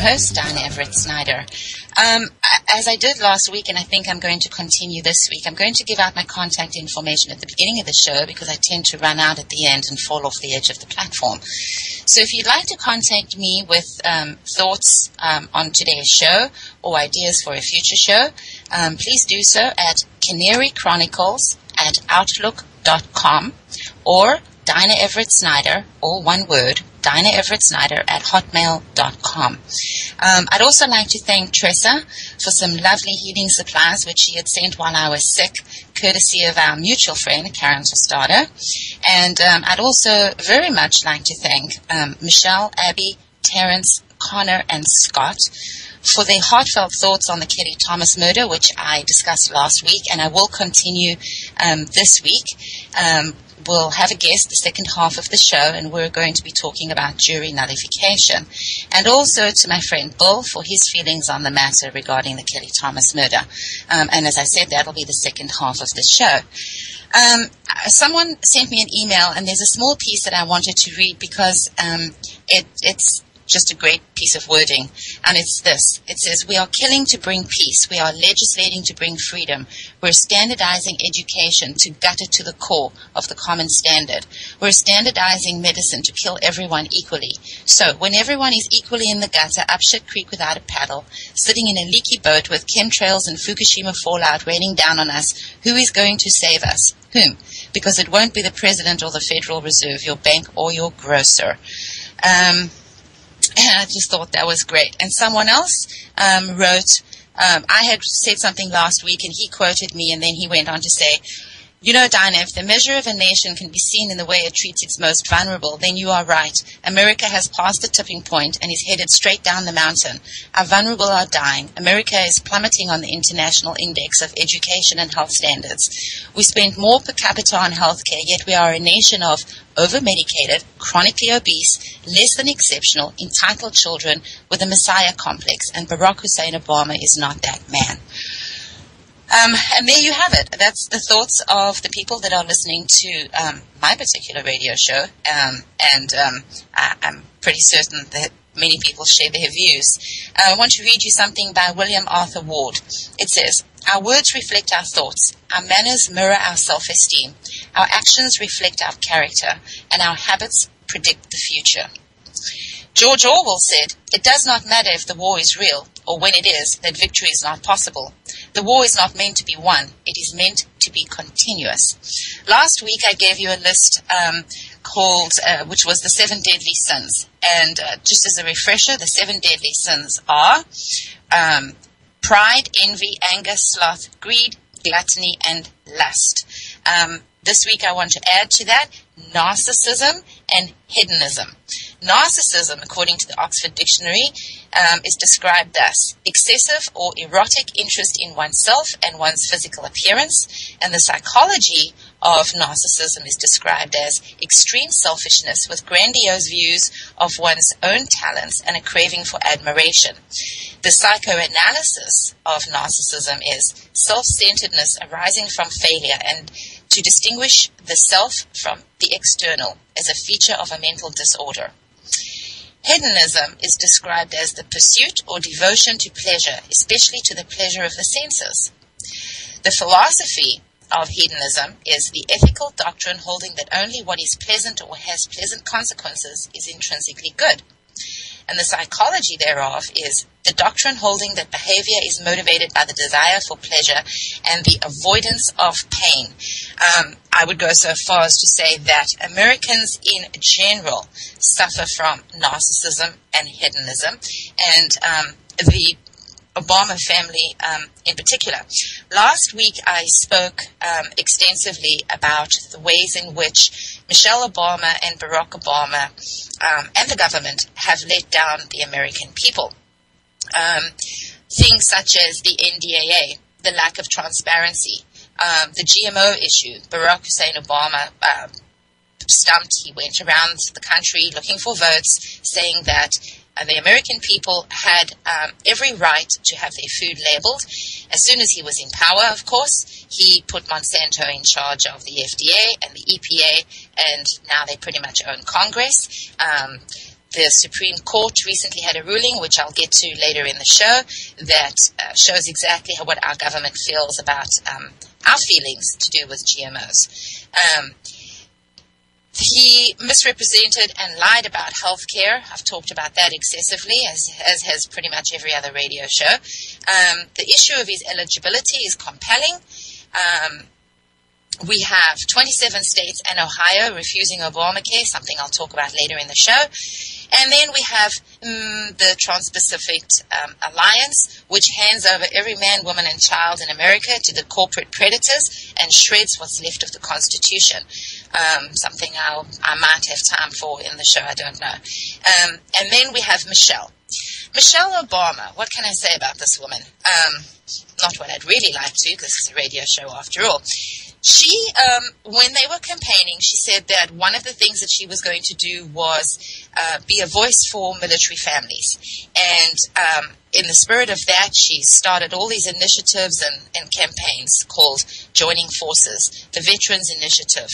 host, Diana Everett-Snyder. As I did last week, and I think I'm going to continue this week, I'm going to give out my contact information at the beginning of the show because I tend to run out at the end and fall off the edge of the platform. So if you'd like to contact me with thoughts on today's show or ideas for a future show, please do so at Canary Chronicles at outlook.com or Dinah Everett Snyder, all one word, Dinah Everett Snyder at hotmail.com. I'd also like to thank Tressa for some lovely healing supplies which she had sent while I was sick, courtesy of our mutual friend, Karen Tostado. And I'd also very much like to thank Michelle, Abby, Terrence, Connor, and Scott for their heartfelt thoughts on the Kelly Thomas murder, which I discussed last week, and I will continue this week. We'll have a guest the second half of the show, and we're going to be talking about jury nullification. And also to my friend Bill for his feelings on the matter regarding the Kelly Thomas murder. And as I said, that'll be the second half of the show. Someone sent me an email, and there's a small piece that I wanted to read because it's just a great piece of wording, and it's this. It says, "We are killing to bring peace. We are legislating to bring freedom. We're standardizing education to gut it to the core of the common standard. We're standardizing medicine to kill everyone equally. So when everyone is equally in the gutter, up shit creek without a paddle, sitting in a leaky boat with chemtrails and Fukushima fallout raining down on us, who is going to save us? Whom? Because it won't be the president or the Federal Reserve, your bank or your grocer." And I just thought that was great. And someone else wrote, I had said something last week, and he quoted me, and then he went on to say, "You know, Dinah, if the measure of a nation can be seen in the way it treats its most vulnerable, then you are right. America has passed the tipping point and is headed straight down the mountain. Our vulnerable are dying. America is plummeting on the International Index of Education and Health Standards. We spend more per capita on healthcare, yet we are a nation of over-medicated, chronically obese, less than exceptional, entitled children with a messiah complex, and Barack Hussein Obama is not that man." And there you have it. That's the thoughts of the people that are listening to my particular radio show. And I'm pretty certain that many people share their views. I want to read you something by William Arthur Ward. It says, "Our words reflect our thoughts. Our manners mirror our self-esteem. Our actions reflect our character. And our habits predict the future." George Orwell said, "It does not matter if the war is real, or when it is, that victory is not possible. The war is not meant to be won. It is meant to be continuous." Last week I gave you a list called, which was the 7 deadly sins. And just as a refresher, the 7 deadly sins are pride, envy, anger, sloth, greed, gluttony, and lust. This week I want to add to that narcissism and hedonism. Narcissism, according to the Oxford Dictionary, is described thus: excessive or erotic interest in oneself and one's physical appearance. And the psychology of narcissism is described as extreme selfishness with grandiose views of one's own talents and a craving for admiration. The psychoanalysis of narcissism is self-centeredness arising from failure, and to distinguish the self from the external as a feature of a mental disorder. Hedonism is described as the pursuit or devotion to pleasure, especially to the pleasure of the senses. The philosophy of hedonism is the ethical doctrine holding that only what is pleasant or has pleasant consequences is intrinsically good. And the psychology thereof is the doctrine holding that behavior is motivated by the desire for pleasure and the avoidance of pain. I would go so far as to say that Americans in general suffer from narcissism and hedonism, and the Obama family in particular. Last week I spoke extensively about the ways in which Michelle Obama and Barack Obama and the government have let down the American people. Things such as the NDAA, the lack of transparency, the GMO issue. Barack Hussein Obama stumped. He went around the country looking for votes, saying that the American people had every right to have their food labeled. As soon as he was in power, of course, he put Monsanto in charge of the FDA and the EPA, and now they pretty much own Congress. The Supreme Court recently had a ruling, which I'll get to later in the show, that shows exactly what our government feels about our feelings to do with GMOs. He misrepresented and lied about healthcare. I've talked about that excessively, as has pretty much every other radio show. The issue of his eligibility is compelling. We have 27 states and Ohio refusing Obamacare, something I'll talk about later in the show. And then we have the Trans-Pacific Alliance, which hands over every man, woman, and child in America to the corporate predators and shreds what's left of the Constitution. Something I might have time for in the show, I don't know. And then we have Michelle Obama. What can I say about this woman? Not what I'd really like to, because it's a radio show after all. She, when they were campaigning, she said that one of the things that she was going to do was be a voice for military families. And in the spirit of that, she started all these initiatives and campaigns called Joining Forces, the Veterans Initiative,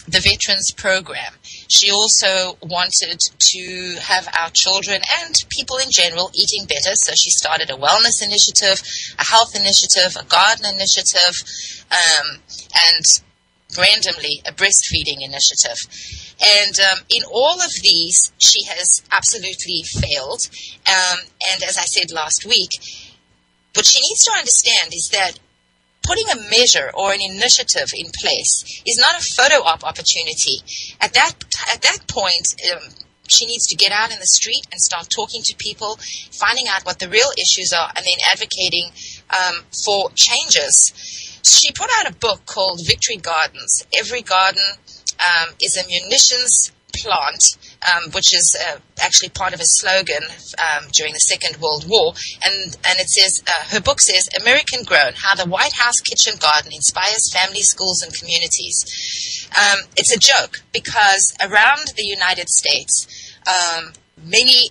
the Veterans Program. She also wanted to have our children and people in general eating better, so she started a wellness initiative, a health initiative, a garden initiative, and randomly a breastfeeding initiative. And in all of these, she has absolutely failed. And as I said last week, what she needs to understand is that putting a measure or an initiative in place is not a photo op opportunity. At that point, she needs to get out in the street and start talking to people, finding out what the real issues are, and then advocating for changes. She put out a book called Victory Gardens. Every garden is a munitions plant, which is actually part of a slogan during the Second World War. And it says, her book says, American Grown, How the White House Kitchen Garden Inspires Families, Schools, and Communities. It's a joke because around the United States, many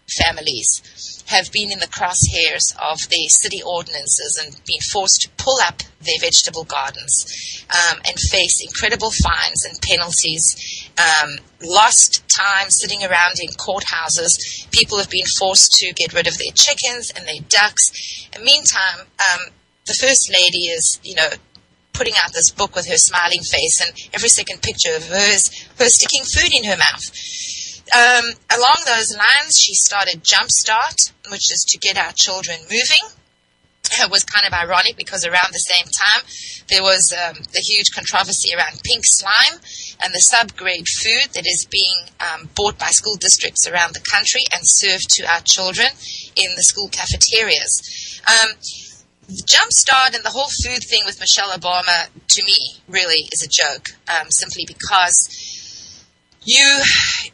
families have been in the crosshairs of the city ordinances and been forced to pull up their vegetable gardens and face incredible fines and penalties, lost time sitting around in courthouses. People have been forced to get rid of their chickens and their ducks. And meantime, the First Lady is, putting out this book with her smiling face, and every second picture of her is her sticking food in her mouth. Along those lines, she started Jumpstart, which is to get our children moving. It was kind of ironic because around the same time, there was the huge controversy around pink slime and the subgrade food that is being bought by school districts around the country and served to our children in the school cafeterias. Jumpstart and the whole food thing with Michelle Obama, to me, really is a joke, simply because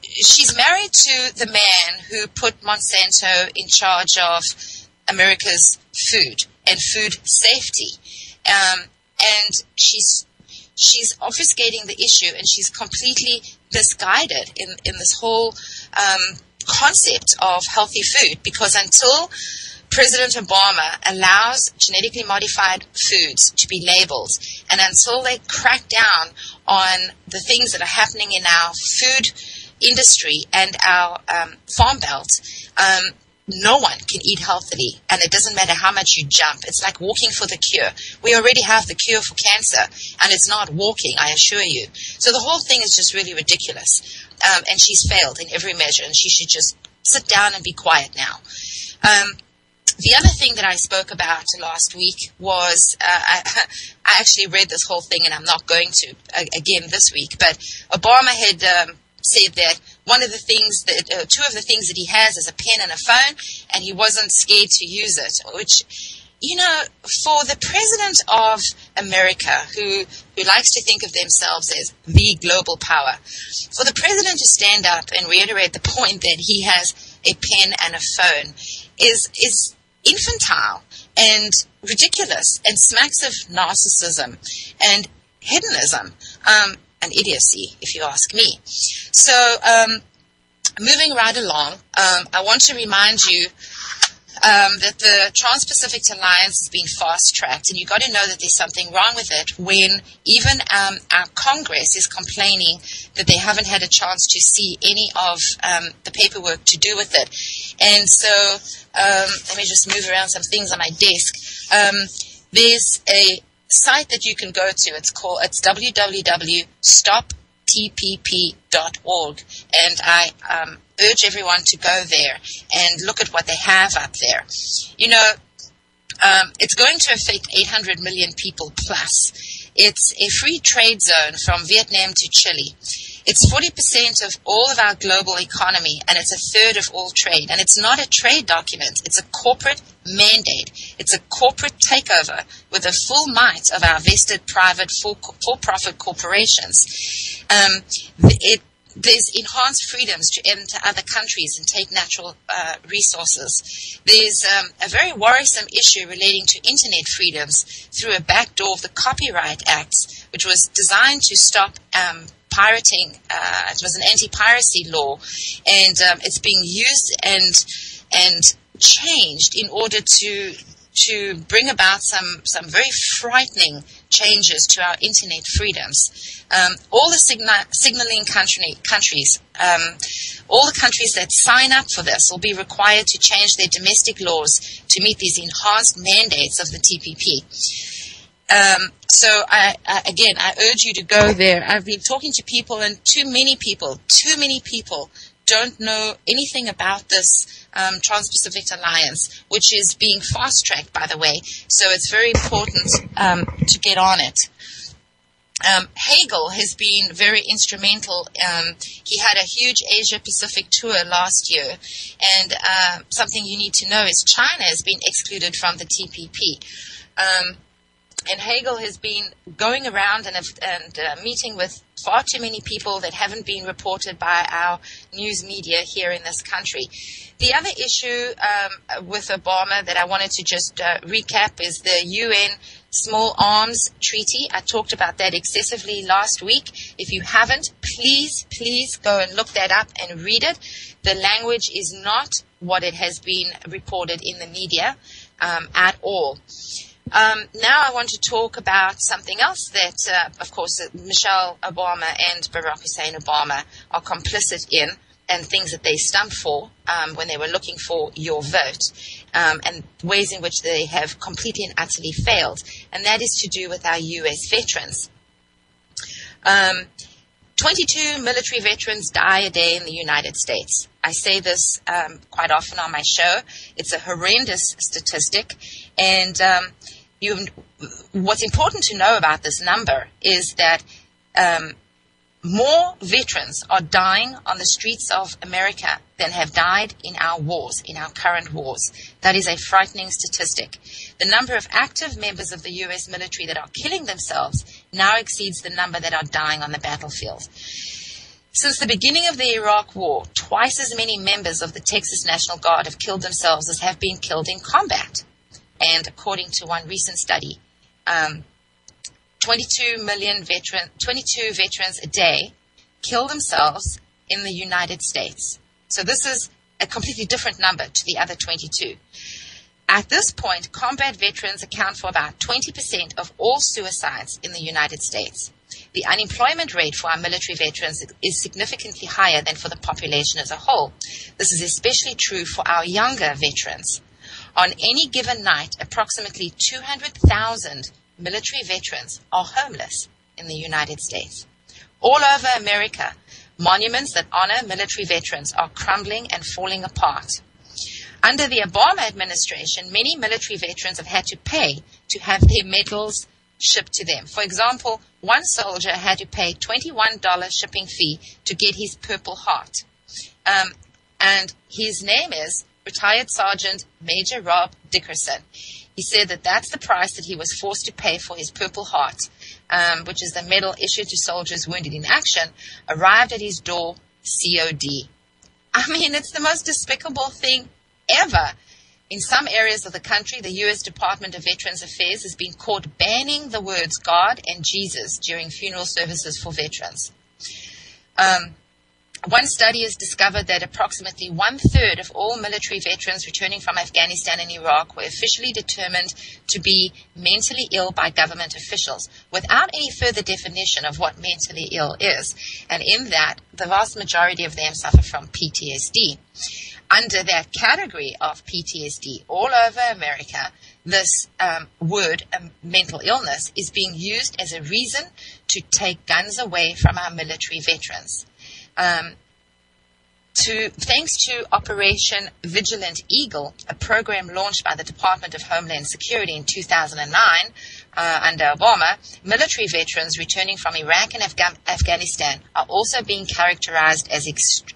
she's married to the man who put Monsanto in charge of America's food and food safety. And she's obfuscating the issue, and she's completely misguided in this whole concept of healthy food, because until President Obama allows genetically modified foods to be labeled, and until they crack down on the things that are happening in our food industry and our farm belt, no one can eat healthily, and it doesn't matter how much you jump. It's like walking for the cure. We already have the cure for cancer, and it's not walking, I assure you. So the whole thing is just really ridiculous, and she's failed in every measure, and she should just sit down and be quiet now. The other thing that I spoke about last week was, I actually read this whole thing, and I'm not going to again this week, but Obama had said that two of the things that he has is a pen and a phone, and he wasn't scared to use it, which, for the president of America, who likes to think of themselves as the global power, for the president to stand up and reiterate the point that he has a pen and a phone is infantile and ridiculous and smacks of narcissism and hedonism and idiocy, if you ask me. So moving right along, I want to remind you that the Trans-Pacific Alliance has been fast-tracked, and you've got to know that there's something wrong with it when even our Congress is complaining that they haven't had a chance to see any of the paperwork to do with it. And so let me just move around some things on my desk. There's a site that you can go to. It's www.stoptpp.org, and I urge everyone to go there and look at what they have up there. You know, it's going to affect 800 million people plus. It's a free trade zone from Vietnam to Chile. It's 40% of all of our global economy, and it's a third of all trade. And it's not a trade document. It's a corporate mandate. It's a corporate takeover with the full might of our vested private for-profit corporations. There's enhanced freedoms to enter other countries and take natural resources. There's a very worrisome issue relating to internet freedoms through a backdoor of the Copyright Act, which was designed to stop pirating. It was an anti-piracy law, and it's being used and changed in order to bring about some very frightening changes to our internet freedoms. All the signaling countries, all the countries that sign up for this will be required to change their domestic laws to meet these enhanced mandates of the TPP. So I urge you to go there. I've been talking to people, and too many people don't know anything about this Trans-Pacific Alliance, which is being fast-tracked, by the way. So it's very important to get on it. Hagel has been very instrumental. He had a huge Asia-Pacific tour last year, and something you need to know is China has been excluded from the TPP. And Hagel has been going around and meeting with far too many people that haven't been reported by our news media here in this country. The other issue with Obama that I wanted to just recap is the UN Small Arms Treaty. I talked about that excessively last week. If you haven't, please go and look that up and read it. The language is not what it has been reported in the media at all. Now I want to talk about something else that, of course, Michelle Obama and Barack Hussein Obama are complicit in, and things that they stumped for when they were looking for your vote, and ways in which they have completely and utterly failed. And that is to do with our U.S. veterans. 22 military veterans die a day in the United States. I say this quite often on my show. It's a horrendous statistic. And what's important to know about this number is that more veterans are dying on the streets of America than have died in our wars, in our current wars. That is a frightening statistic. The number of active members of the U.S. military that are killing themselves now exceeds the number that are dying on the battlefield. Since the beginning of the Iraq War, twice as many members of the Texas National Guard have killed themselves as have been killed in combat. And according to one recent study, 22 veterans a day kill themselves in the United States. So this is a completely different number to the other 22. At this point, combat veterans account for about 20% of all suicides in the United States. The unemployment rate for our military veterans is significantly higher than for the population as a whole. This is especially true for our younger veterans. On any given night, approximately 200,000 military veterans are homeless in the United States. All over America, monuments that honor military veterans are crumbling and falling apart. Under the Obama administration, many military veterans have had to pay to have their medals shipped to them. For example, one soldier had to pay $21 shipping fee to get his Purple Heart. And his name is Retired Sergeant Major Rob Dickerson. He said that that's the price that he was forced to pay for his Purple Heart, which is the medal issued to soldiers wounded in action, arrived at his door, COD. I mean, it's the most despicable thing ever. In some areas of the country, the U.S. Department of Veterans Affairs has been caught banning the words God and Jesus during funeral services for veterans. One study has discovered that approximately 1/3 of all military veterans returning from Afghanistan and Iraq were officially determined to be mentally ill by government officials, without any further definition of what mentally ill is. And in that, the vast majority of them suffer from PTSD. Under that category of PTSD, all over America, this word, mental illness, is being used as a reason to take guns away from our military veterans. Thanks to Operation Vigilant Eagle, a program launched by the Department of Homeland Security in 2009 under Obama, military veterans returning from Iraq and Afghanistan are also being characterized as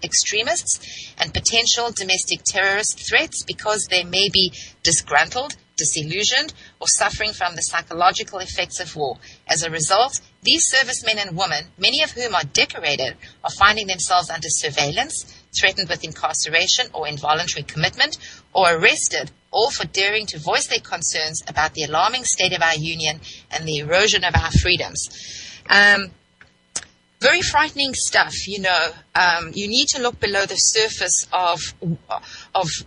extremists and potential domestic terrorist threats because they may be disgruntled, disillusioned, or suffering from the psychological effects of war. As a result, these servicemen and women, many of whom are decorated, are finding themselves under surveillance, threatened with incarceration or involuntary commitment, or arrested, all for daring to voice their concerns about the alarming state of our union and the erosion of our freedoms. Very frightening stuff, you know. You need to look below the surface of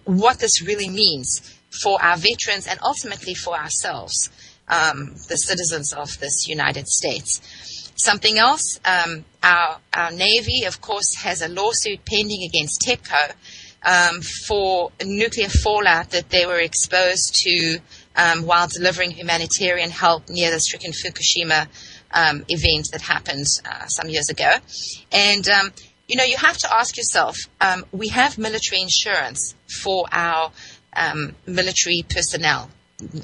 what this really means for our veterans and ultimately for ourselves, the citizens of this United States. Something else, our Navy, of course, has a lawsuit pending against TEPCO for nuclear fallout that they were exposed to while delivering humanitarian help near the stricken Fukushima event that happened some years ago. And, you know, you have to ask yourself, we have military insurance for our military personnel,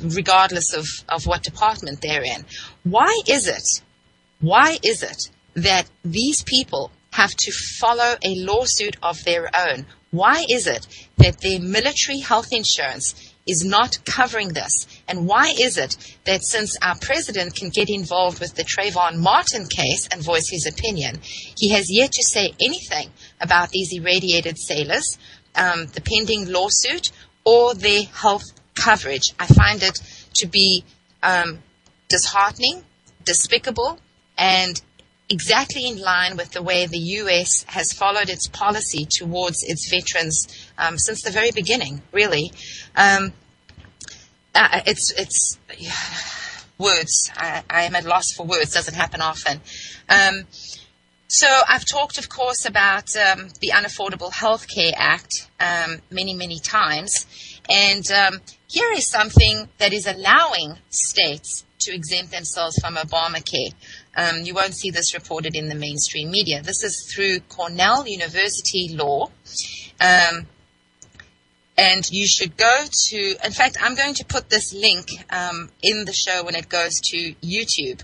regardless of what department they're in. Why is it that these people have to follow a lawsuit of their own? Why is it that their military health insurance is not covering this? And why is it that since our president can get involved with the Trayvon Martin case and voice his opinion, he has yet to say anything about these irradiated sailors, the pending lawsuit, or their health coverage? I find it to be disheartening, despicable, and exactly in line with the way the U.S. has followed its policy towards its veterans since the very beginning, really. It's words. I am at loss for words. Doesn't happen often. So I've talked, of course, about the Unaffordable Health Care Act many times. And here is something that is allowing states to exempt themselves from Obamacare. You won't see this reported in the mainstream media. This is through Cornell University Law. And you should go to, in fact, I'm going to put this link in the show when it goes to YouTube.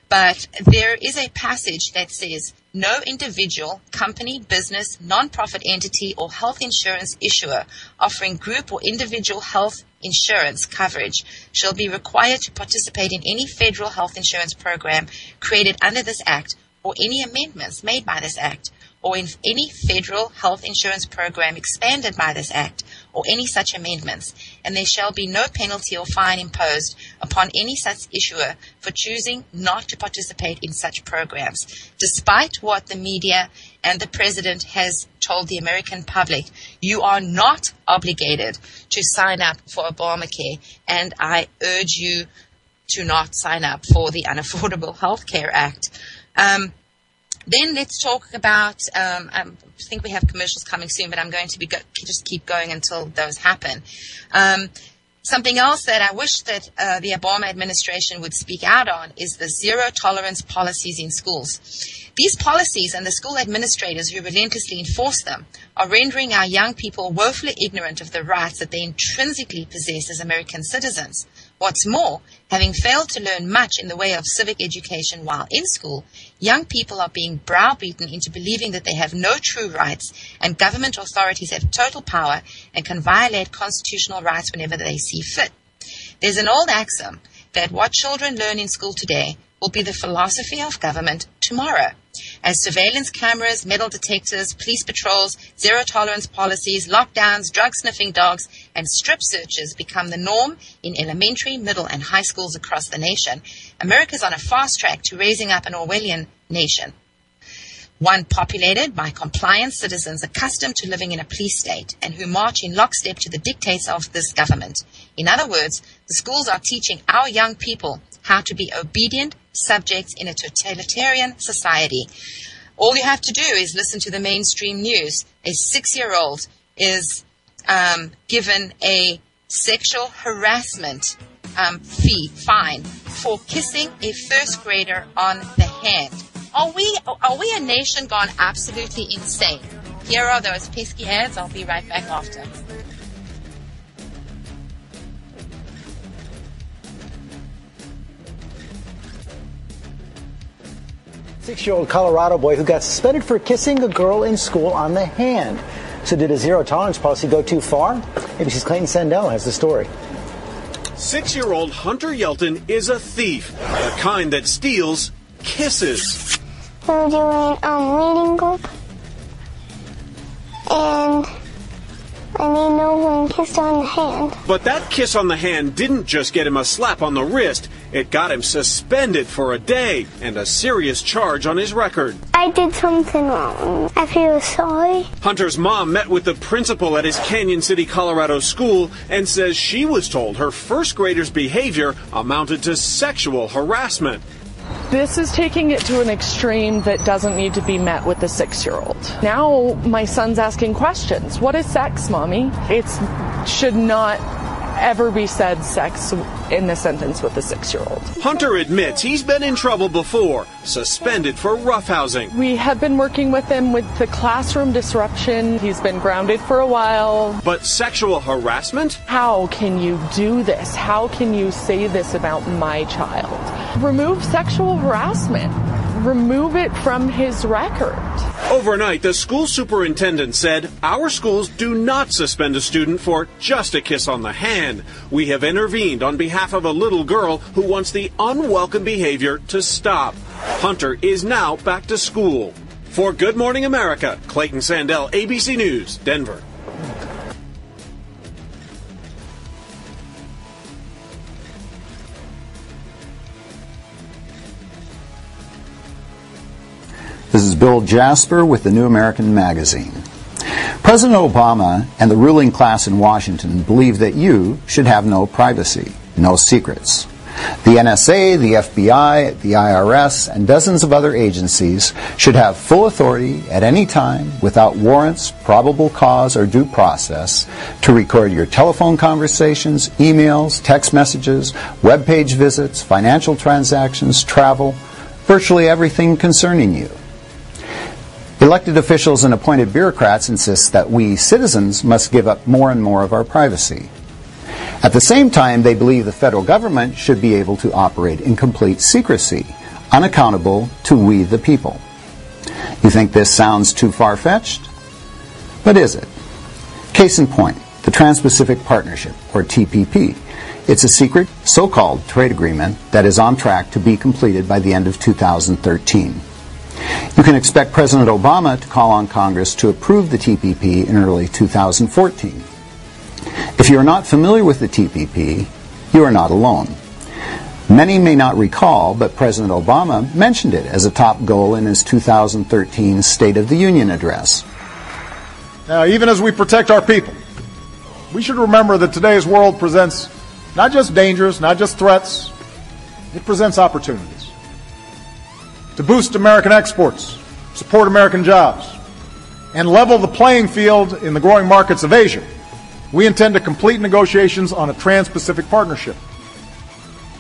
But there is a passage that says, no individual, company, business, non-profit entity, or health insurance issuer offering group or individual health insurance coverage shall be required to participate in any federal health insurance program created under this Act or any amendments made by this Act, or in any federal health insurance program expanded by this Act, or any such amendments, and there shall be no penalty or fine imposed upon any such issuer for choosing not to participate in such programs. Despite what the media and the president has told the American public, you are not obligated to sign up for Obamacare, and I urge you to not sign up for the Unaffordable Health Care Act. Then let's talk about, I think we have commercials coming soon, but I'm going to just keep going until those happen. Something else that I wish that the Obama administration would speak out on is the zero tolerance policies in schools. These policies and the school administrators who relentlessly enforce them are rendering our young people woefully ignorant of the rights that they intrinsically possess as American citizens. What's more, having failed to learn much in the way of civic education while in school, young people are being browbeaten into believing that they have no true rights and government authorities have total power and can violate constitutional rights whenever they see fit. There's an old axiom that what children learn in school today will be the philosophy of government tomorrow. As surveillance cameras, metal detectors, police patrols, zero-tolerance policies, lockdowns, drug-sniffing dogs, and strip searches become the norm in elementary, middle, and high schools across the nation, America's on a fast track to raising up an Orwellian nation. one populated by compliant citizens accustomed to living in a police state and who march in lockstep to the dictates of this government. In other words, the schools are teaching our young people how to be obedient subjects in a totalitarian society. All you have to do is listen to the mainstream news. A 6-year-old is given a sexual harassment fine for kissing a first grader on the hand. Are we a nation gone absolutely insane? Here are those pesky ads. I'll be right back after. Six-year-old Colorado boy who got suspended for kissing a girl in school on the hand. So did a zero-tolerance policy go too far? ABC's Clayton Sandell has the story. 6-year-old Hunter Yelton is a thief, the kind that steals kisses. We're doing reading group, and I made no one kissed on the hand. But that kiss on the hand didn't just get him a slap on the wrist. It got him suspended for a day and a serious charge on his record. I did something wrong. I feel sorry. Hunter's mom met with the principal at his Canyon City, Colorado school and says she was told her first grader's behavior amounted to sexual harassment. This is taking it to an extreme that doesn't need to be met with a 6-year-old. Now my son's asking questions. What is sex, Mommy? It should not ever be said sex in the sentence with a 6-year-old. Hunter admits he's been in trouble before, suspended for roughhousing. We have been working with him with the classroom disruption. He's been grounded for a while. But sexual harassment? How can you do this? How can you say this about my child? Remove sexual harassment. Remove it from his record. Overnight, the school superintendent said, "Our schools do not suspend a student for just a kiss on the hand. We have intervened on behalf of a little girl who wants the unwelcome behavior to stop." Hunter is now back to school. For Good Morning America, Clayton Sandell, ABC News, Denver. This is Bill Jasper with the New American Magazine. President Obama and the ruling class in Washington believe that you should have no privacy, no secrets. The NSA, the FBI, the IRS, and dozens of other agencies should have full authority at any time, without warrants, probable cause, or due process, to record your telephone conversations, emails, text messages, web page visits, financial transactions, travel, virtually everything concerning you. Elected officials and appointed bureaucrats insist that we citizens must give up more and more of our privacy. At the same time, they believe the federal government should be able to operate in complete secrecy, unaccountable to we the people. You think this sounds too far-fetched? But is it? Case in point, the Trans-Pacific Partnership, or TPP. It's a secret, so-called trade agreement that is on track to be completed by the end of 2013. You can expect President Obama to call on Congress to approve the TPP in early 2014. If you are not familiar with the TPP, you are not alone. Many may not recall, but President Obama mentioned it as a top goal in his 2013 State of the Union address. Now, even as we protect our people, we should remember that today's world presents not just dangers, not just threats, it presents opportunities. To boost American exports, support American jobs, and level the playing field in the growing markets of Asia, we intend to complete negotiations on a Trans-Pacific Partnership.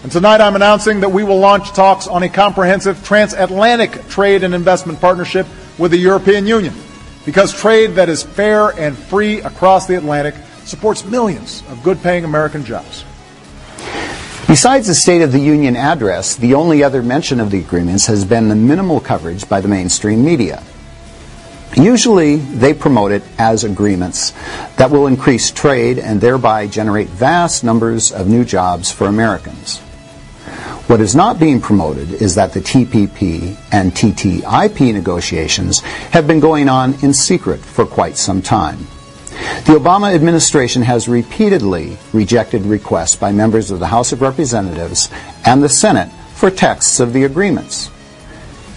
And tonight I'm announcing that we will launch talks on a comprehensive transatlantic trade and investment partnership with the European Union, because trade that is fair and free across the Atlantic supports millions of good-paying American jobs. Besides the State of the Union address, the only other mention of the agreements has been the minimal coverage by the mainstream media. Usually, they promote it as agreements that will increase trade and thereby generate vast numbers of new jobs for Americans. What is not being promoted is that the TPP and TTIP negotiations have been going on in secret for quite some time. The Obama administration has repeatedly rejected requests by members of the House of Representatives and the Senate for texts of the agreements.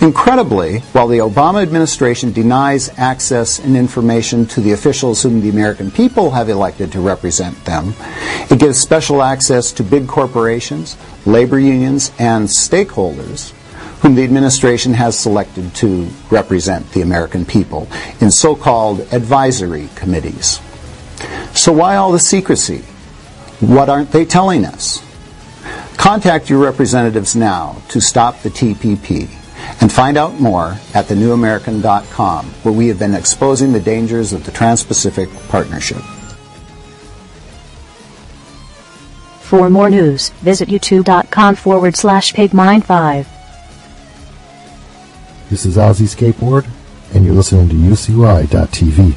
Incredibly, while the Obama administration denies access and information to the officials whom the American people have elected to represent them, it gives special access to big corporations, labor unions, and stakeholders whom the administration has selected to represent the American people in so-called advisory committees. So why all the secrecy? What aren't they telling us? Contact your representatives now to stop the TPP and find out more at thenewamerican.com, where we have been exposing the dangers of the Trans-Pacific Partnership. For more news, visit youtube.com/pigmind5. This is Ozzy Skateboard, and you're listening to UCY.tv.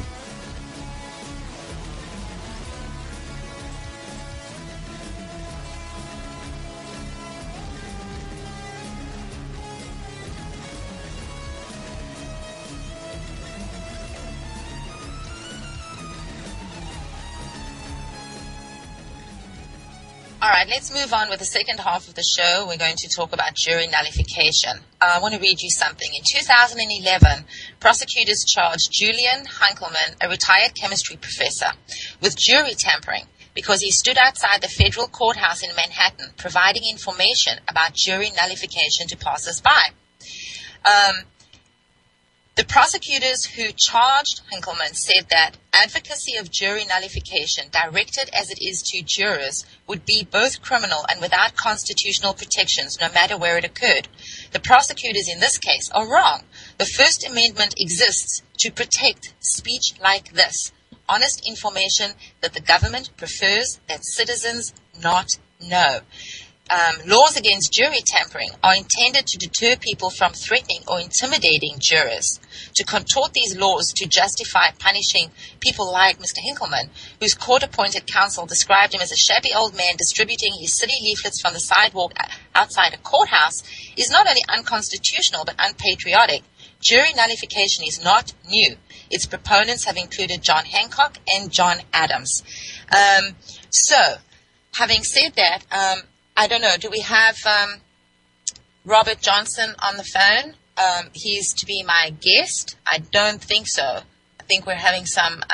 All right, let's move on with the second half of the show. We're going to talk about jury nullification. I want to read you something. In 2011, prosecutors charged Julian Heinkelman, a retired chemistry professor, with jury tampering because he stood outside the federal courthouse in Manhattan providing information about jury nullification to passers-by. The prosecutors who charged Heinkelman said that advocacy of jury nullification, directed as it is to jurors, would be both criminal and without constitutional protections, no matter where it occurred. The prosecutors in this case are wrong. The First Amendment exists to protect speech like this, honest information that the government prefers that citizens not know. Laws against jury tampering are intended to deter people from threatening or intimidating jurors. To contort these laws to justify punishing people like Mr. Heinkelman, whose court-appointed counsel described him as a shabby old man distributing his city leaflets from the sidewalk outside a courthouse, is not only unconstitutional but unpatriotic. Jury nullification is not new. Its proponents have included John Hancock and John Adams. So, having said that, I don't know, do we have Robert Johnson on the phone? He's to be my guest. I don't think so. I think we're having some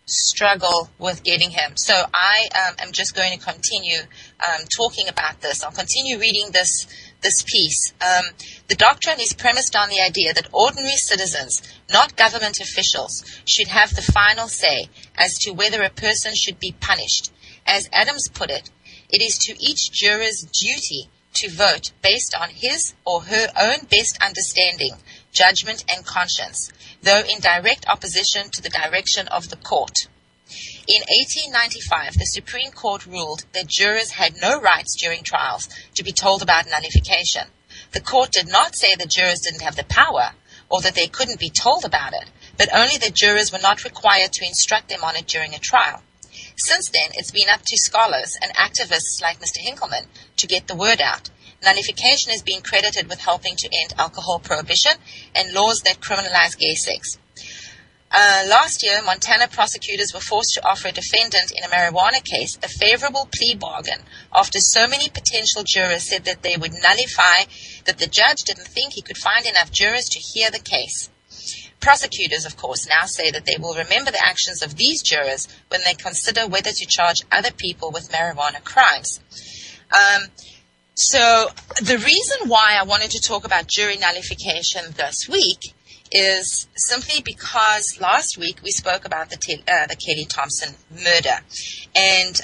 struggle with getting him. So I am just going to continue talking about this. I'll continue reading this piece. The doctrine is premised on the idea that ordinary citizens, not government officials, should have the final say as to whether a person should be punished. As Adams put it, it is to each juror's duty to vote based on his or her own best understanding, judgment, and conscience, though in direct opposition to the direction of the court. In 1895, the Supreme Court ruled that jurors had no rights during trials to be told about nullification. The court did not say that jurors didn't have the power or that they couldn't be told about it, but only that jurors were not required to instruct them on it during a trial. Since then, it's been up to scholars and activists like Mr. Heinkelman to get the word out. Nullification has been credited with helping to end alcohol prohibition and laws that criminalize gay sex. Last year, Montana prosecutors were forced to offer a defendant in a marijuana case a favorable plea bargain after so many potential jurors said that they would nullify that the judge didn't think he could find enough jurors to hear the case. Prosecutors, of course, now say that they will remember the actions of these jurors when they consider whether to charge other people with marijuana crimes. So the reason why I wanted to talk about jury nullification this week is simply because last week we spoke about the Kelly Thompson murder. And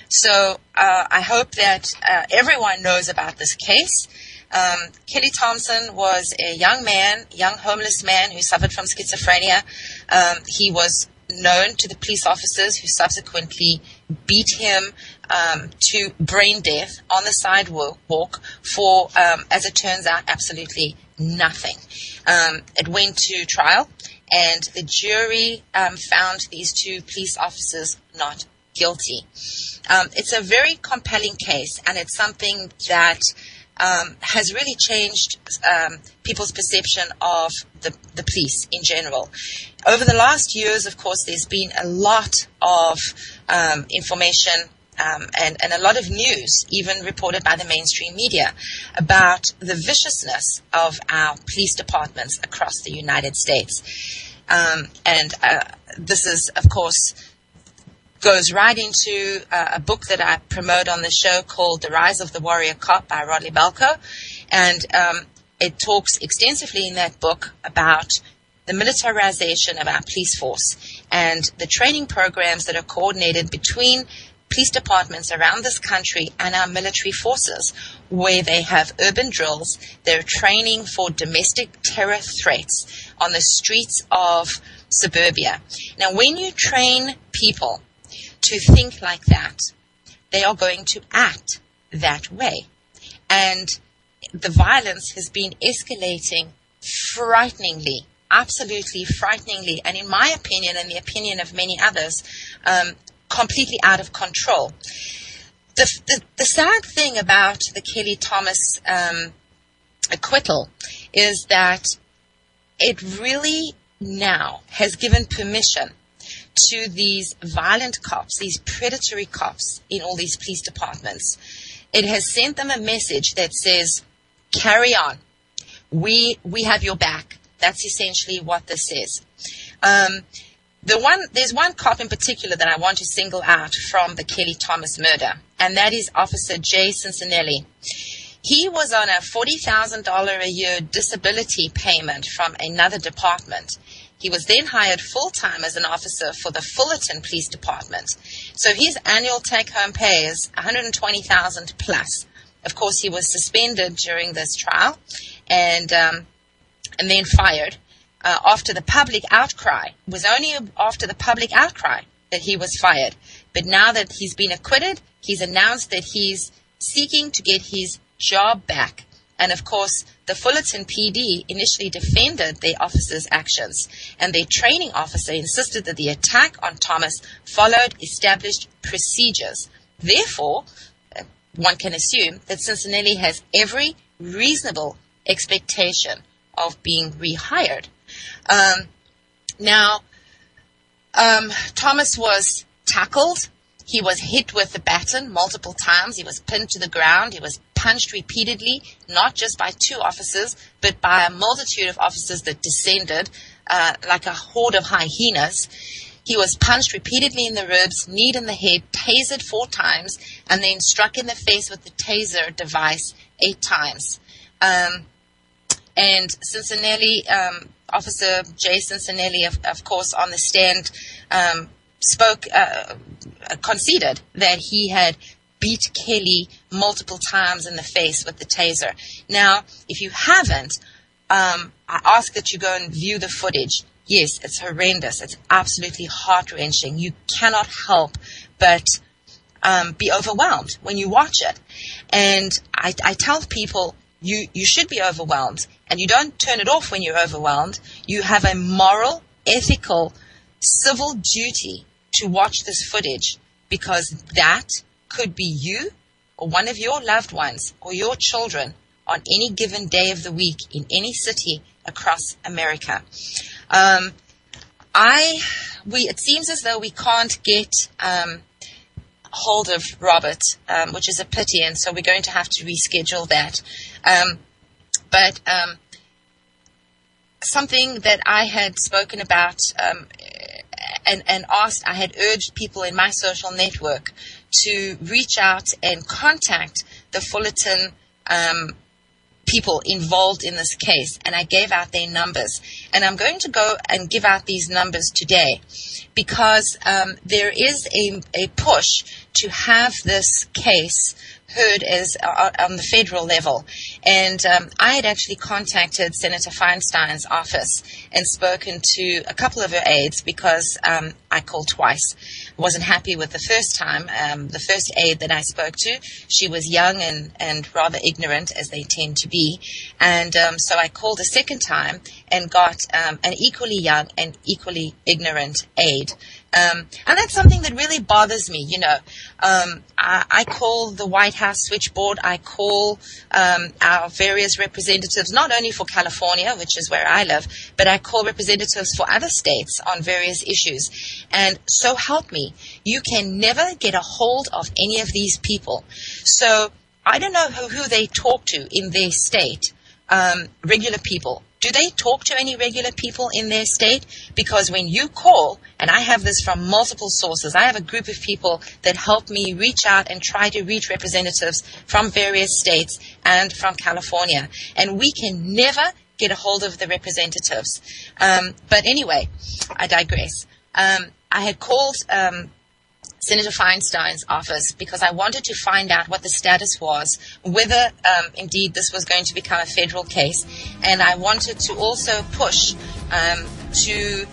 so I hope that everyone knows about this case. Kelly Thompson was a young homeless man who suffered from schizophrenia. He was known to the police officers who subsequently beat him to brain death on the sidewalk for, as it turns out, absolutely nothing. It went to trial, and the jury found these two police officers not guilty. It's a very compelling case, and it's something that has really changed people's perception of the police in general. Over the last years, of course, there's been a lot of information and a lot of news, even reported by the mainstream media, about the viciousness of our police departments across the United States. This is, of course, goes right into a book that I promote on the show called The Rise of the Warrior Cop by Rodley Balco. And it talks extensively in that book about the militarization of our police force and the training programs that are coordinated between police departments around this country and our military forces, where they have urban drills. They're training for domestic terror threats on the streets of suburbia. Now, when you train people to think like that, they are going to act that way. And the violence has been escalating frighteningly, absolutely frighteningly, and in my opinion and the opinion of many others, completely out of control. The sad thing about the Kelly Thomas acquittal is that it really now has given permission to these violent cops, these predatory cops in all these police departments. It has sent them a message that says, carry on. We have your back. That's essentially what this is. There's one cop in particular that I want to single out from the Kelly Thomas murder, and that is Officer Jay Cincinnati. He was on a $40,000 a year disability payment from another department. He was then hired full-time as an officer for the Fullerton Police Department. So his annual take-home pay is $120,000 plus. Of course, he was suspended during this trial and then fired after the public outcry. It was only after the public outcry that he was fired. But now that he's been acquitted, he's announced that he's seeking to get his job back. And of course, the Fullerton PD initially defended their officer's actions, and their training officer insisted that the attack on Thomas followed established procedures. Therefore, one can assume that Cincinnati has every reasonable expectation of being rehired. Thomas was tackled. He was hit with the baton multiple times. He was pinned to the ground. He was punched repeatedly, not just by two officers, but by a multitude of officers that descended like a horde of hyenas. He was punched repeatedly in the ribs, kneed in the head, tasered 4 times, and then struck in the face with the taser device 8 times. And Cincinnati, Officer Jay Cincinnati, of course, on the stand, conceded that he had beat Kelly multiple times in the face with the taser. Now, if you haven't, I ask that you go and view the footage. Yes, it's horrendous. It's absolutely heart-wrenching. You cannot help but be overwhelmed when you watch it. And I tell people, you should be overwhelmed, and you don't turn it off when you're overwhelmed. You have a moral, ethical, civil duty to watch this footage, because that could be you or one of your loved ones or your children on any given day of the week in any city across America. It seems as though we can't get hold of Robert, which is a pity, and so we're going to have to reschedule that. But something that I had spoken about and asked, I had urged people in my social network to reach out and contact the Fullerton people involved in this case, and I gave out their numbers. And I'm going to go and give out these numbers today because there is a push to have this case heard as on the federal level. And I had actually contacted Senator Feinstein's office and spoken to a couple of her aides because I called twice. Wasn't happy with the first time. The first aide that I spoke to, she was young and rather ignorant, as they tend to be. And so I called a second time and got an equally young and equally ignorant aide And that's something that really bothers me, I call the White House switchboard. I call our various representatives, not only for California, which is where I live, but I call representatives for other states on various issues. And so help me, you can never get a hold of any of these people. So I don't know who they talk to in their state, regular people. Do they talk to any regular people in their state? Because when you call, and I have this from multiple sources, I have a group of people that help me reach out and try to reach representatives from various states and from California. And we can never get a hold of the representatives. But anyway, I digress. I had called Senator Feinstein's office because I wanted to find out what the status was, whether indeed this was going to become a federal case, and I wanted to also push to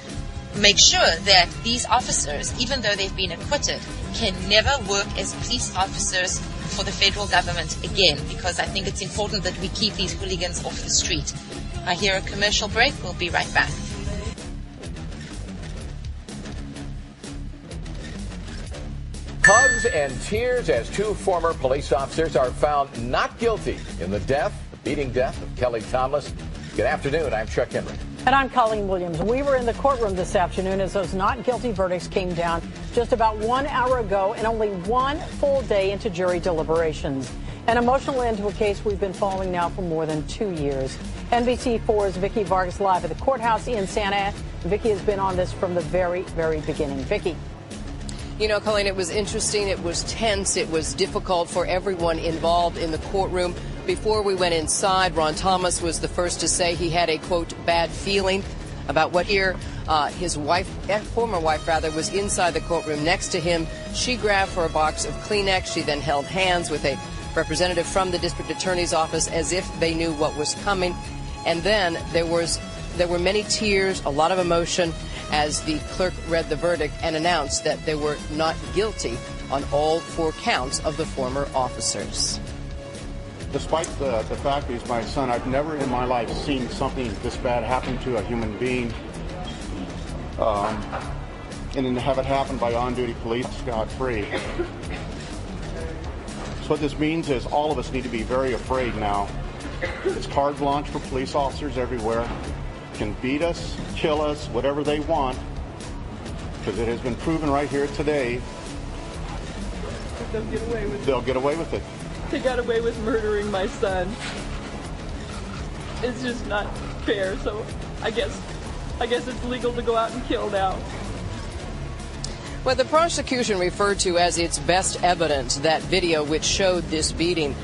make sure that these officers, even though they've been acquitted, can never work as police officers for the federal government again, because I think it's important that we keep these hooligans off the street. I hear a commercial break. We'll be right back. Hugs and tears as two former police officers are found not guilty in the beating death of Kelly Thomas. Good afternoon. I'm Chuck Henry. And I'm Colleen Williams. We were in the courtroom this afternoon as those not guilty verdicts came down just about 1 hour ago and only one full day into jury deliberations. An emotional end to a case we've been following now for more than 2 years. NBC4's Vicki Vargas live at the courthouse in Santa Ana. Vicki has been on this from the very, very beginning. Vicki. Colleen, it was interesting. It was tense. It was difficult for everyone involved in the courtroom. Before we went inside, Ron Thomas was the first to say he had a, quote, bad feeling about what here. His wife, former wife rather, was inside the courtroom next to him. She grabbed for a box of Kleenex. She then held hands with a representative from the district attorney's office as if they knew what was coming. And then there were many tears, a lot of emotion, as the clerk read the verdict and announced that they were not guilty on all 4 counts of the former officers. Despite the fact that he's my son, I've never in my life seen something this bad happen to a human being. And then have it happen by on-duty police scot-free. So what this means is all of us need to be very afraid now. It's carte blanche for police officers everywhere. Can beat us, kill us, whatever they want, because it has been proven right here today. They'll get away with it. They'll get away with it. They got away with murdering my son. It's just not fair, so I guess it's legal to go out and kill now. What the prosecution referred to as its best evidence, that video which showed this beating,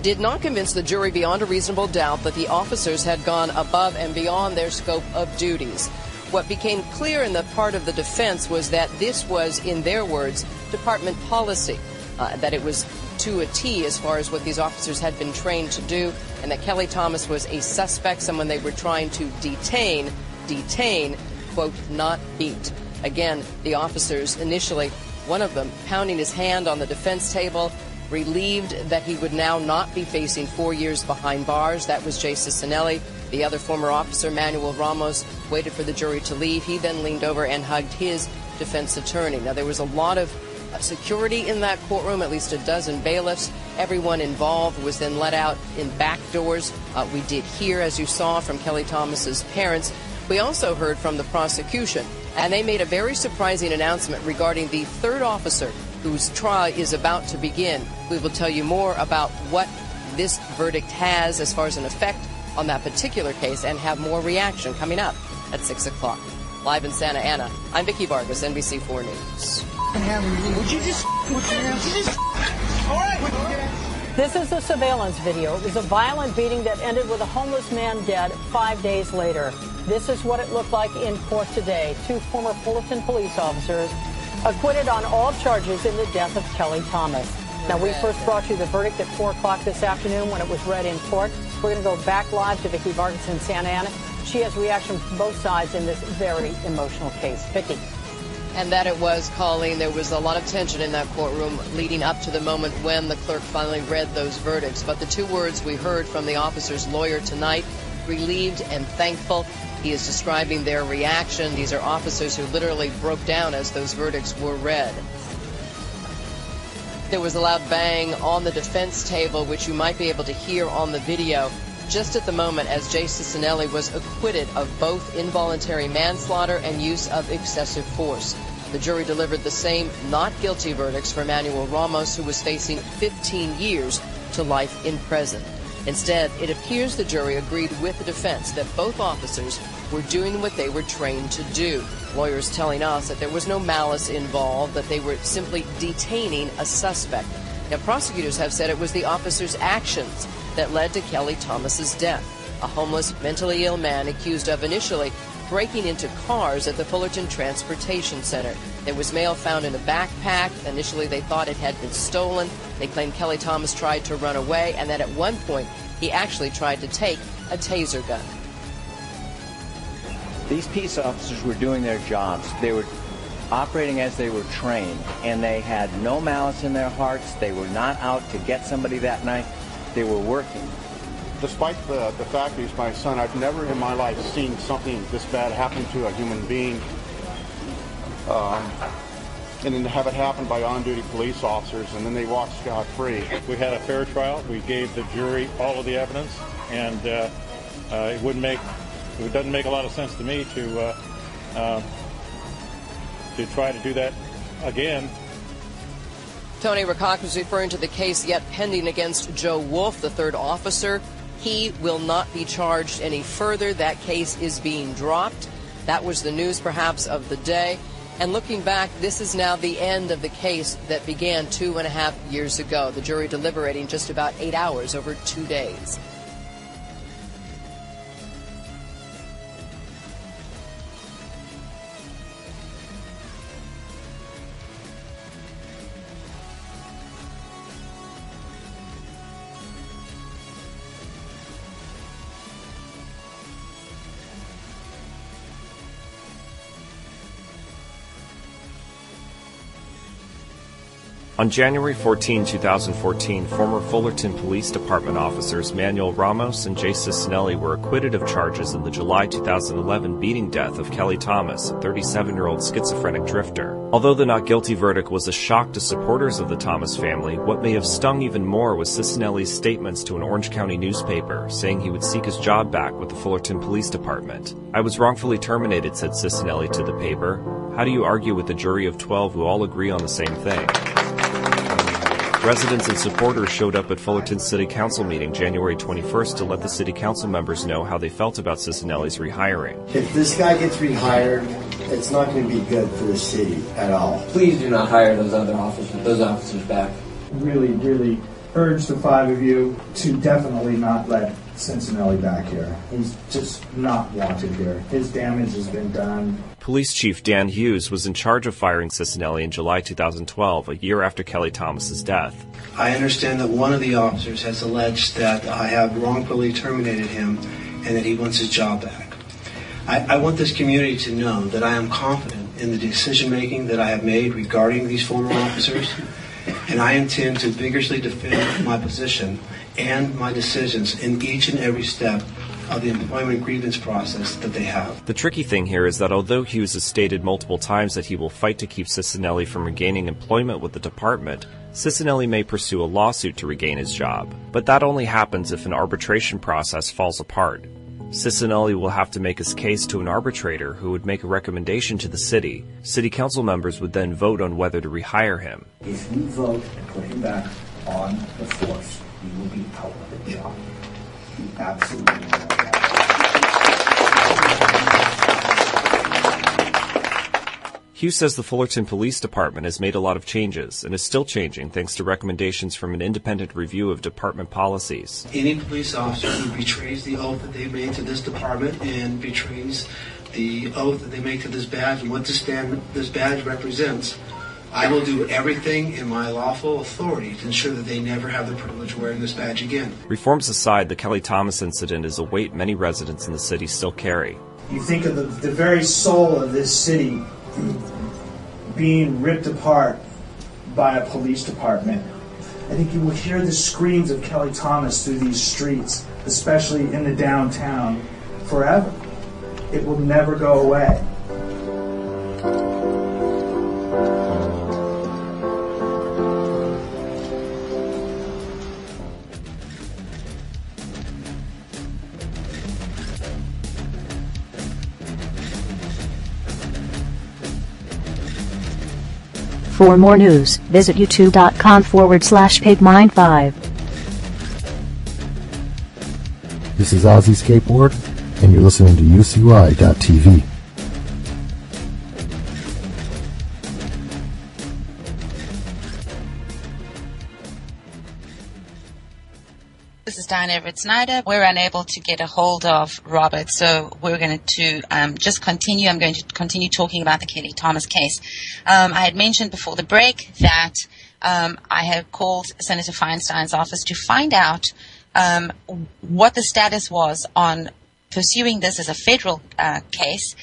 did not convince the jury beyond a reasonable doubt that the officers had gone above and beyond their scope of duties. What became clear in the part of the defense was that this was, in their words, department policy, that it was to a T as far as what these officers had been trained to do, and that Kelly Thomas was a suspect, someone they were trying to detain, quote, not beat. Again, the officers initially, one of them pounding his hand on the defense table, relieved that he would now not be facing 4 years behind bars. That was Jay Cicinelli. The other former officer, Manuel Ramos, waited for the jury to leave. He then leaned over and hugged his defense attorney. Now, there was a lot of security in that courtroom, at least a dozen bailiffs. Everyone involved was then let out in back doors. We did hear, as you saw, from Kelly Thomas's parents. We also heard from the prosecution, and they made a very surprising announcement regarding the third officer whose trial is about to begin. We will tell you more about what this verdict has as far as an effect on that particular case and have more reaction coming up at 6 o'clock. Live in Santa Ana, I'm Vicki Vargas, NBC4 News. This is the surveillance video. It was a violent beating that ended with a homeless man dead 5 days later. This is what it looked like in court today. 2 former Fullerton police officers acquitted on all charges in the death of Kelly Thomas. Now, we first brought you the verdict at 4 o'clock this afternoon when it was read in court. We're going to go back live to Vicki Vargas in Santa Ana. She has reaction from both sides in this very emotional case. Vicki. And that it was, Colleen. There was a lot of tension in that courtroom leading up to the moment when the clerk finally read those verdicts. But the 2 words we heard from the officer's lawyer tonight, relieved and thankful. He is describing their reaction. These are officers who literally broke down as those verdicts were read. There was a loud bang on the defense table, which you might be able to hear on the video, just at the moment as Jay Cicinelli was acquitted of both involuntary manslaughter and use of excessive force. The jury delivered the same not guilty verdicts for Manuel Ramos, who was facing 15 years to life in prison. Instead, it appears the jury agreed with the defense that both officers were doing what they were trained to do. Lawyers telling us that there was no malice involved, that they were simply detaining a suspect. Now, prosecutors have said it was the officers' actions that led to Kelly Thomas's death, a homeless, mentally ill man accused of initially breaking into cars at the Fullerton Transportation Center. There was mail found in a backpack. Initially, they thought it had been stolen. They claimed Kelly Thomas tried to run away, and that at one point, he actually tried to take a taser gun. These peace officers were doing their jobs. They were operating as they were trained, and they had no malice in their hearts. They were not out to get somebody that night. They were working. Despite the fact that he's my son, I've never in my life seen something this bad happen to a human being. And then to have it happen by on-duty police officers, and then they walk scot-free. We had a fair trial. We gave the jury all of the evidence, and it doesn't make a lot of sense to me to try to do that again. Tony Rakoc was referring to the case yet pending against Joe Wolf, the third officer. He will not be charged any further. That case is being dropped. That was the news, perhaps, of the day. And looking back, this is now the end of the case that began 2.5 years ago. The jury deliberating just about 8 hours over 2 days. On January 14, 2014, former Fullerton Police Department officers Manuel Ramos and Jay Cicinelli were acquitted of charges in the July 2011 beating death of Kelly Thomas, a 37-year-old schizophrenic drifter. Although the not guilty verdict was a shock to supporters of the Thomas family, what may have stung even more was Cicinelli's statements to an Orange County newspaper, saying he would seek his job back with the Fullerton Police Department. "I was wrongfully terminated," said Cicinelli to the paper. "How do you argue with a jury of 12 who all agree on the same thing?" Residents and supporters showed up at Fullerton's City Council meeting January 21st to let the City Council members know how they felt about Cicinelli's rehiring. If this guy gets rehired, it's not going to be good for the city at all. Please do not hire those officers back. Really urge the five of you to definitely not let Cicinelli back here. He's just not wanted here. His damage has been done. Police Chief Dan Hughes was in charge of firing Cicinelli in July 2012, a year after Kelly Thomas's death. I understand that one of the officers has alleged that I have wrongfully terminated him and that he wants his job back. I want this community to know that I am confident in the decision-making that I have made regarding these former officers, and I intend to vigorously defend my position and my decisions in each and every step of the employment grievance process that they have. The tricky thing here is that although Hughes has stated multiple times that he will fight to keep Cicinelli from regaining employment with the department, Cicinelli may pursue a lawsuit to regain his job. But that only happens if an arbitration process falls apart. Cicinelli will have to make his case to an arbitrator who would make a recommendation to the city. City council members would then vote on whether to rehire him. If you vote and put him back on the force, you will be out of the job. You absolutely know that. Hughes says the Fullerton Police Department has made a lot of changes and is still changing thanks to recommendations from an independent review of department policies. Any police officer who betrays the oath that they made to this department and betrays the oath that they make to this badge and what this badge represents, I will do everything in my lawful authority to ensure that they never have the privilege of wearing this badge again. Reforms aside, the Kelly Thomas incident is a weight many residents in the city still carry. You think of the very soul of this city being ripped apart by a police department. I think you will hear the screams of Kelly Thomas through these streets, especially in the downtown, forever. it will never go away. For more news, visit youtube.com/pigmind5. This is Ozzy Skateboard, and you're listening to UCY.TV. This is Diane Everett Snyder. We're unable to get a hold of Robert, so we're going to just continue. I'm going to continue talking about the Kelly Thomas case. I had mentioned before the break that I had called Senator Feinstein's office to find out what the status was on pursuing this as a federal case,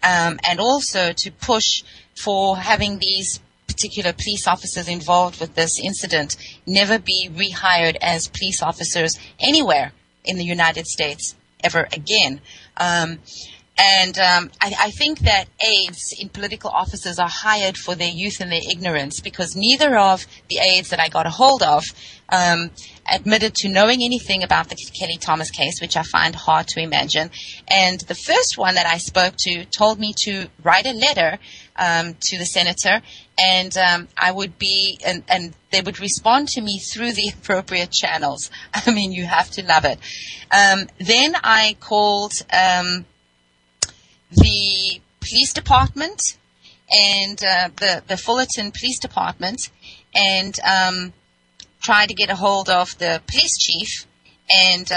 and also to push for having these particular police officers involved with this incident never be rehired as police officers anywhere in the United States ever again. I think that aides in political offices are hired for their youth and their ignorance, because neither of the aides that I got a hold of admitted to knowing anything about the Kelly Thomas case, which I find hard to imagine. And the first one that I spoke to told me to write a letter to the senator, and I would be, and they would respond to me through the appropriate channels. I mean, you have to love it. Then I called the police department and the Fullerton Police Department, and tried to get a hold of the police chief, and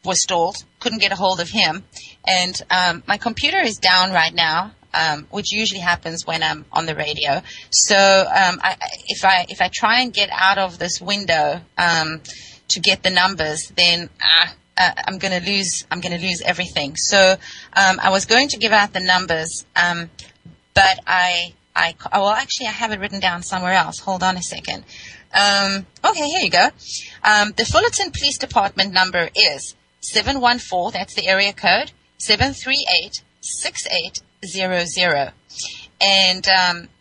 was stalled. Couldn't get a hold of him. And my computer is down right now, which usually happens when I'm on the radio. So if I try and get out of this window to get the numbers, then I'm going to lose everything. So I was going to give out the numbers, but I have it written down somewhere else. Hold on a second. Okay, here you go. The Fullerton Police Department number is 714. That's the area code 738-6800. And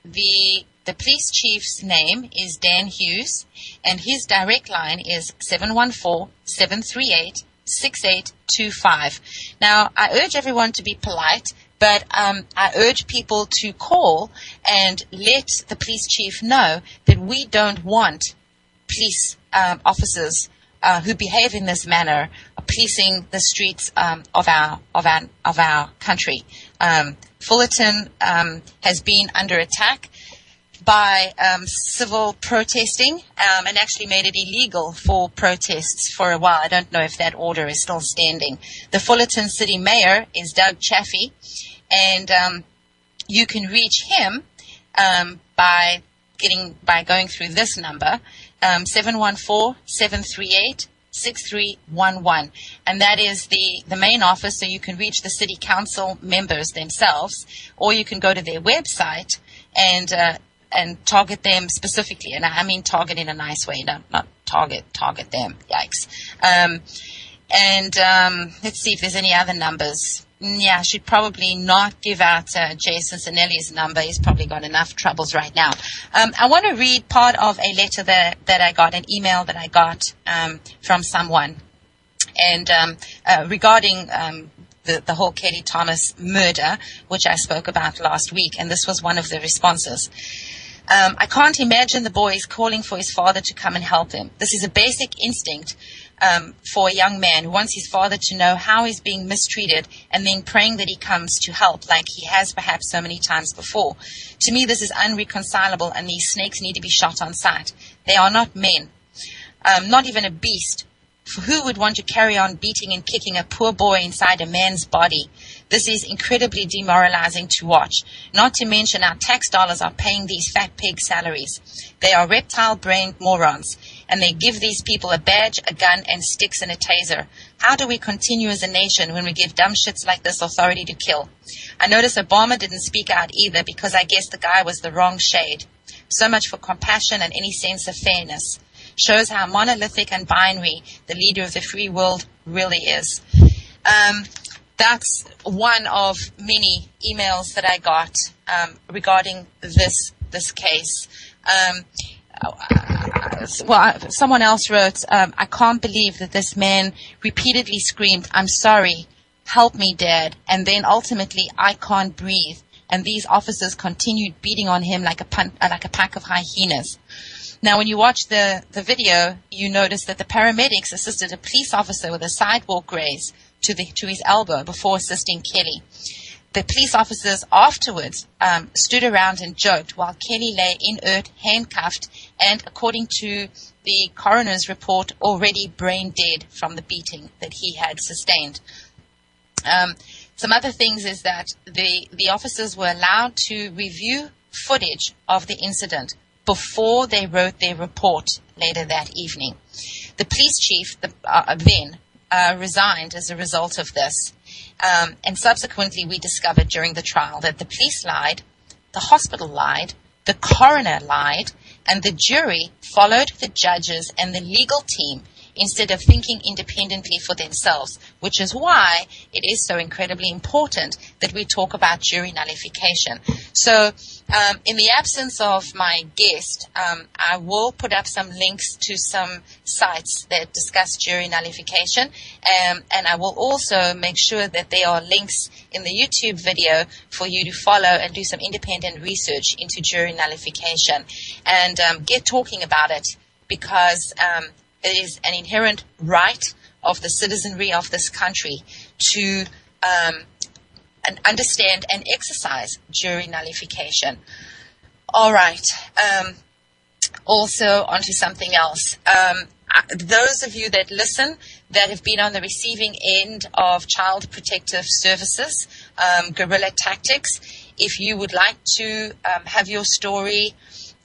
the police chief's name is Dan Hughes, and his direct line is 714-738-6825. Now, I urge everyone to be polite, but I urge people to call and let the police chief know that we don't want police officers who behave in this manner policing the streets of our country. Fullerton has been under attack by civil protesting, and actually made it illegal for protests for a while. I don't know if that order is still standing. The Fullerton City Mayor is Doug Chaffee, and you can reach him by going through this number, 714-738-6311, and that is the main office. So you can reach the city council members themselves, or you can go to their website and target them specifically. And I mean target in a nice way, not target them. Yikes. Let's see if there's any other numbers. Yeah, I should probably not give out Jason Sinelli's number. He's probably got enough troubles right now. I want to read part of a letter that I got, an email that I got from someone, and regarding the whole Kelly Thomas murder, which I spoke about last week, and this was one of the responses. I can't imagine the boy is calling for his father to come and help him. This is a basic instinct for a young man who wants his father to know how he's being mistreated, and then praying that he comes to help like he has perhaps so many times before. To me, this is unreconcilable, and these snakes need to be shot on sight. They are not men, not even a beast. For who would want to carry on beating and kicking a poor boy inside a man's body? This is incredibly demoralizing to watch. Not to mention our tax dollars are paying these fat pig salaries. They are reptile-brained morons, and they give these people a badge, a gun, and sticks and a taser. How do we continue as a nation when we give dumb shits like this authority to kill? I notice Obama didn't speak out either, because I guess the guy was the wrong shade. So much for compassion and any sense of fairness. Shows how monolithic and binary the leader of the free world really is. that's one of many emails that I got regarding this case. Someone else wrote, I can't believe that this man repeatedly screamed, "I'm sorry, help me, Dad," and then ultimately, "I can't breathe." And these officers continued beating on him like a pack of hyenas. Now, when you watch the video, you notice that the paramedics assisted a police officer with a sidewalk graze to his elbow before assisting Kelly. The police officers afterwards stood around and joked while Kelly lay inert, handcuffed, and according to the coroner's report, already brain dead from the beating that he had sustained. Some other things is that the officers were allowed to review footage of the incident before they wrote their report later that evening. The police chief then resigned as a result of this. And subsequently, we discovered during the trial that the police lied, the hospital lied, the coroner lied, and the jury followed the judges and the legal team instead of thinking independently for themselves, which is why it is so incredibly important that we talk about jury nullification. So in the absence of my guest, I will put up some links to some sites that discuss jury nullification, and I will also make sure that there are links in the YouTube video for you to follow and do some independent research into jury nullification and get talking about it, because it is an inherent right of the citizenry of this country to understand and exercise jury nullification. All right. Also, onto something else. Those of you that listen that have been on the receiving end of Child Protective Services, guerrilla tactics, if you would like to have your story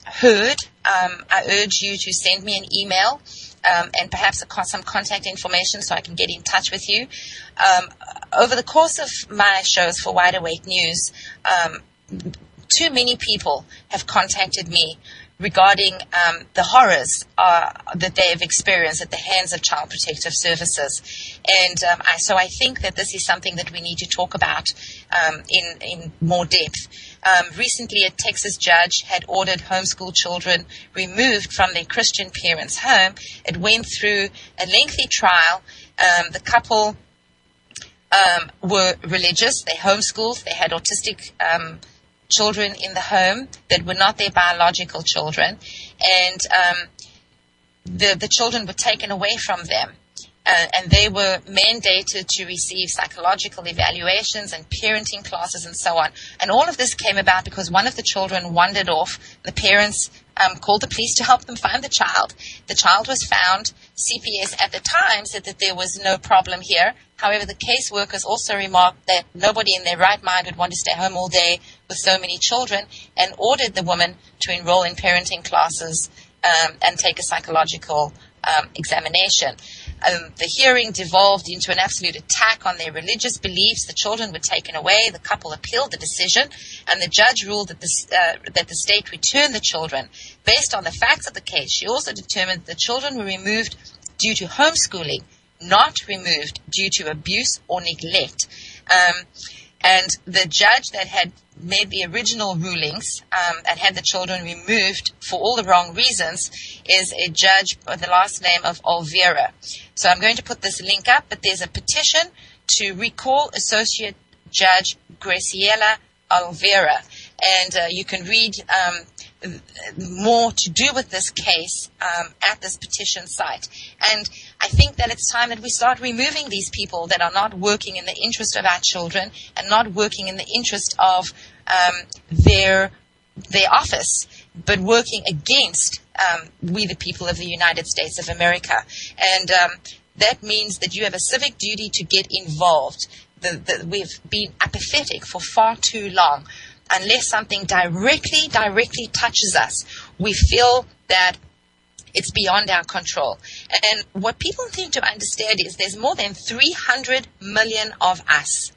heard, I urge you to send me an email and perhaps some contact information so I can get in touch with you. Over the course of my shows for Wide Awake News, too many people have contacted me regarding the horrors that they have experienced at the hands of Child Protective Services. And so I think that this is something that we need to talk about in more depth. Recently, a Texas judge had ordered homeschool children removed from their Christian parents' home. It went through a lengthy trial. The couple were religious. They homeschooled. They had autistic children in the home that were not their biological children. And the children were taken away from them. And they were mandated to receive psychological evaluations and parenting classes and so on. And all of this came about because one of the children wandered off. The parents called the police to help them find the child. The child was found. CPS at the time said that there was no problem here. However, the caseworkers also remarked that nobody in their right mind would want to stay home all day with so many children, and ordered the woman to enroll in parenting classes and take a psychological examination. The hearing devolved into an absolute attack on their religious beliefs. The children were taken away. The couple appealed the decision, and the judge ruled that the state return the children. Based on the facts of the case, she also determined that the children were removed due to homeschooling, not removed due to abuse or neglect. And the judge that had made the original rulings and had the children removed for all the wrong reasons is a judge with the last name of Olvera. So I'm going to put this link up, but there's a petition to recall Associate Judge Graciela Olvera. And you can read more to do with this case at this petition site. And I think that it's time that we start removing these people that are not working in the interest of our children and not working in the interest of their office, but working against we the people of the United States of America. And that means that you have a civic duty to get involved. We've been apathetic for far too long. Unless something directly touches us, we feel that it's beyond our control. And what people need to understand is there's more than 300 million of us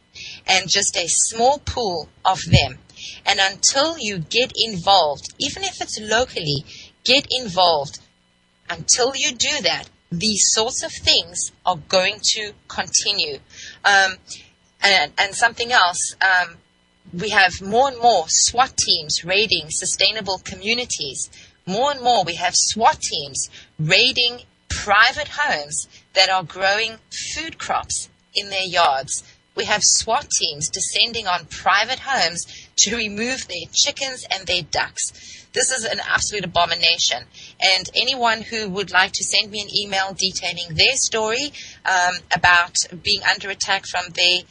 and just a small pool of them. And until you get involved, even if it's locally, get involved. Until you do that, these sorts of things are going to continue. And something else, we have more and more SWAT teams raiding sustainable communities. More and more we have SWAT teams raiding private homes that are growing food crops in their yards. We have SWAT teams descending on private homes to remove their chickens and their ducks. This is an absolute abomination. And anyone who would like to send me an email detailing their story about being under attack from their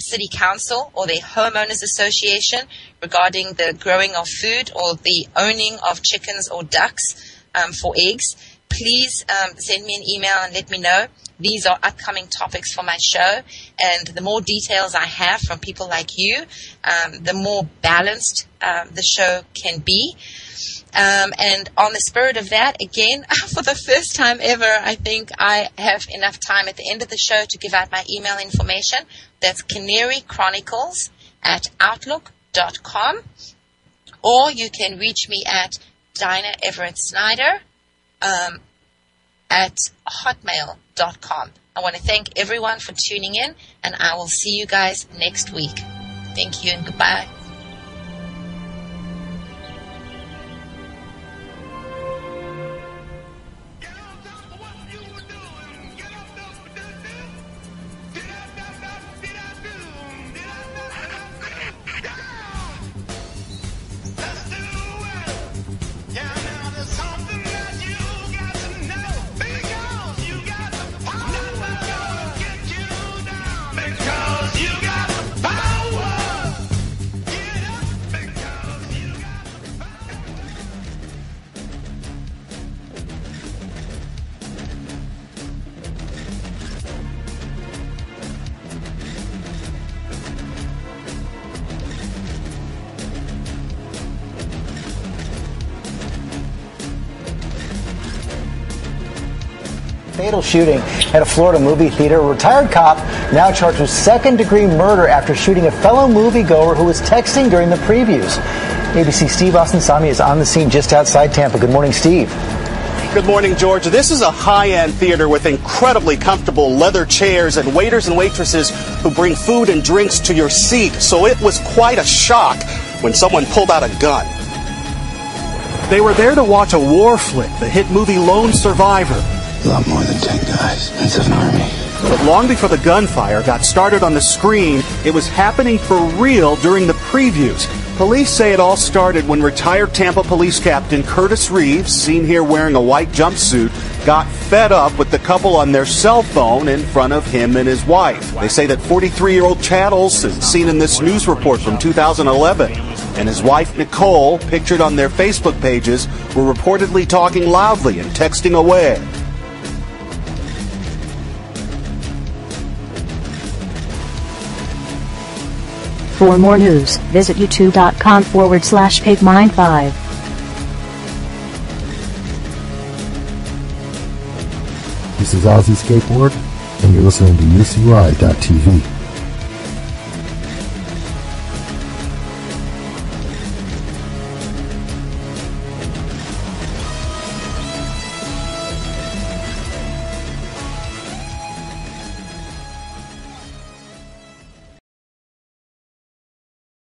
city council or their homeowners association regarding the growing of food or the owning of chickens or ducks for eggs, please send me an email and let me know. These are upcoming topics for my show, and the more details I have from people like you, the more balanced the show can be. And on the spirit of that, again, for the first time ever, I think I have enough time at the end of the show to give out my email information. That's Canary Chronicles at outlook.com, or you can reach me at Dinah Everett Snyder at hotmail.com. I want to thank everyone for tuning in, and I will see you guys next week. Thank you and goodbye. Fatal shooting at a Florida movie theater. A retired cop now charged with second-degree murder after shooting a fellow moviegoer who was texting during the previews. ABC Steve Osunsami is on the scene just outside Tampa. Good morning, Steve. Good morning, George. This is a high-end theater with incredibly comfortable leather chairs and waiters and waitresses who bring food and drinks to your seat. So it was quite a shock when someone pulled out a gun. They were there to watch a war flick, the hit movie Lone Survivor. A lot more than 10 guys. It's an army. But long before the gunfire got started on the screen, it was happening for real during the previews. Police say it all started when retired Tampa Police Captain Curtis Reeves, seen here wearing a white jumpsuit, got fed up with the couple on their cell phone in front of him and his wife. They say that 43-year-old Chattels is seen in this news report from 2011. And his wife, Nicole, pictured on their Facebook pages, were reportedly talking loudly and texting away. For more news, visit youtube.com/pigmind5. This is Ozzy Skateboard, and you're listening to UCY.tv.